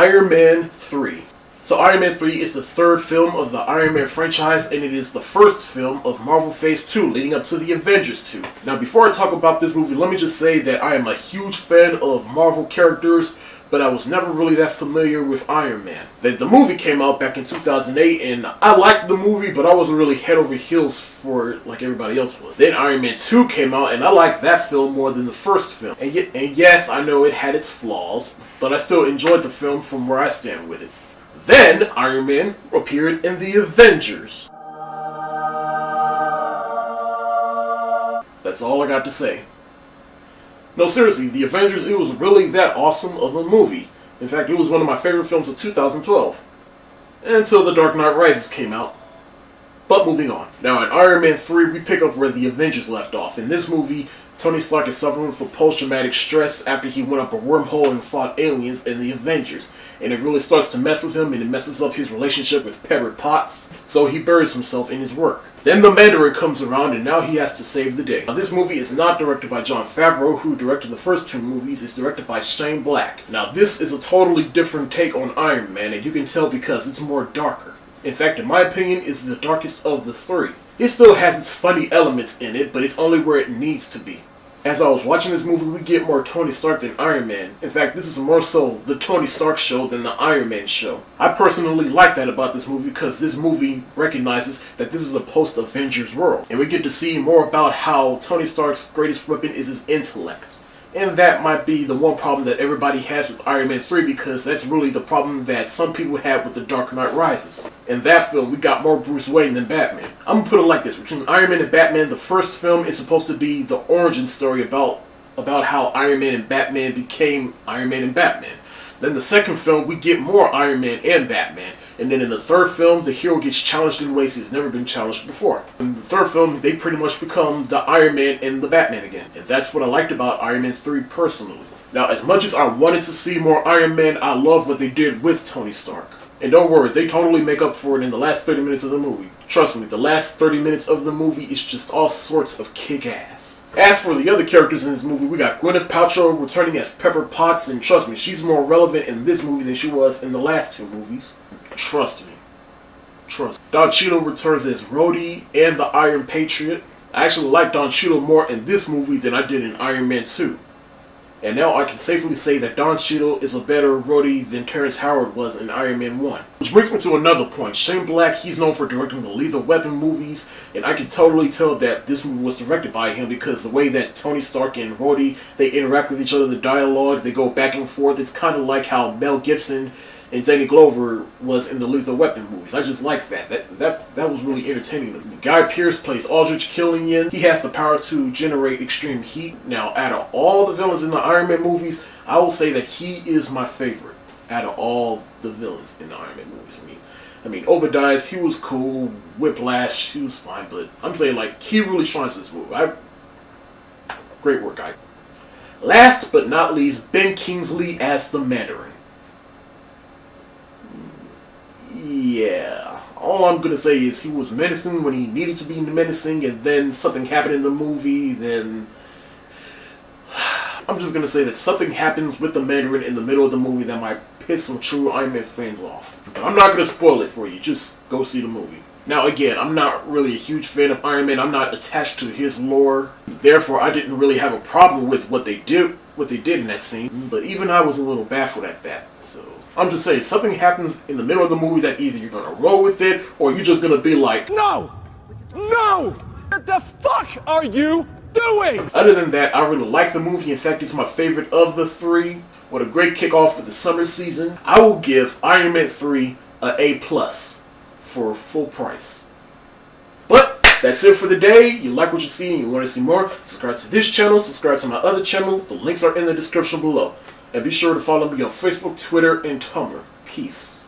Iron Man 3. So Iron Man 3 is the third film of the Iron Man franchise, and it is the first film of Marvel Phase 2, leading up to the Avengers 2. Now, before I talk about this movie, let me just say that I am a huge fan of Marvel characters, but I was never really that familiar with Iron Man. The movie came out back in 2008, and I liked the movie, but I wasn't really head over heels for it like everybody else was. Then Iron Man 2 came out, and I liked that film more than the first film. And yes, I know it had its flaws, but I still enjoyed the film from where I stand with it. Then, Iron Man appeared in the Avengers. That's all I got to say. No, seriously, the Avengers, it was really that awesome of a movie. In fact, it was one of my favorite films of 2012. Until The Dark Knight Rises came out. But moving on. Now, in Iron Man 3, we pick up where the Avengers left off. In this movie, Tony Stark is suffering from post-traumatic stress after he went up a wormhole and fought aliens in the Avengers. And it really starts to mess with him, and it messes up his relationship with Pepper Potts, so he buries himself in his work. Then the Mandarin comes around, and now he has to save the day. Now, this movie is not directed by Jon Favreau, who directed the first two movies. It's directed by Shane Black. Now, this is a totally different take on Iron Man, and you can tell because it's more darker. In fact, in my opinion, it's the darkest of the three. It still has its funny elements in it, but it's only where it needs to be. As I was watching this movie, we get more Tony Stark than Iron Man. In fact, this is more so the Tony Stark show than the Iron Man show. I personally like that about this movie because this movie recognizes that this is a post-Avengers world. And we get to see more about how Tony Stark's greatest weapon is his intellect. And that might be the one problem that everybody has with Iron Man 3, because that's really the problem that some people had with The Dark Knight Rises. In that film, we got more Bruce Wayne than Batman. I'm gonna put it like this. Between Iron Man and Batman, the first film is supposed to be the origin story about how Iron Man and Batman became Iron Man and Batman. Then the second film, we get more Iron Man and Batman. And then in the third film, the hero gets challenged in ways he's never been challenged before. In the third film, they pretty much become the Iron Man and the Batman again. And that's what I liked about Iron Man 3 personally. Now, as much as I wanted to see more Iron Man, I love what they did with Tony Stark. And don't worry, they totally make up for it in the last 30 minutes of the movie. Trust me, the last 30 minutes of the movie is just all sorts of kick-ass. As for the other characters in this movie, we got Gwyneth Paltrow returning as Pepper Potts, and trust me, she's more relevant in this movie than she was in the last two movies. Trust me. Trust me. Don Cheadle returns as Rhodey and the Iron Patriot. I actually like Don Cheadle more in this movie than I did in Iron Man 2. And now I can safely say that Don Cheadle is a better Rhodey than Terrence Howard was in Iron Man 1. Which brings me to another point. Shane Black, he's known for directing the Lethal Weapon movies, and I can totally tell that this movie was directed by him because the way that Tony Stark and Rhodey, they interact with each other, the dialogue, they go back and forth. It's kind of like how Mel Gibson and Danny Glover was in the Lethal Weapon movies. I just like that. That was really entertaining to me. Guy Pearce plays Aldrich Killian. He has the power to generate extreme heat. Now, out of all the villains in the Iron Man movies, I will say that he is my favorite out of all the villains in the Iron Man movies. I mean, Obadiah, he was cool. Whiplash, he was fine, but I'm saying, like, he really shines in this movie. Great work, guy. Last but not least, Ben Kingsley as the Mandarin. Yeah, all I'm gonna say is he was menacing when he needed to be menacing, and then something happened in the movie, then I'm just gonna say that something happens with the Mandarin in the middle of the movie that might piss some true Iron Man fans off. But I'm not gonna spoil it for you, just go see the movie. Now again, I'm not really a huge fan of Iron Man, I'm not attached to his lore, therefore I didn't really have a problem with what they did in that scene, but even I was a little baffled at that, so I'm just saying, something happens in the middle of the movie that either you're gonna roll with it, or you're just gonna be like, No! No! What the fuck are you doing? Other than that, I really like the movie. In fact, it's my favorite of the three. What a great kickoff for the summer season. I will give Iron Man 3 an A+ for full price. But that's it for the day. You like what you see and you want to see more, subscribe to this channel, subscribe to my other channel. The links are in the description below. And be sure to follow me on Facebook, Twitter, and Tumblr. Peace.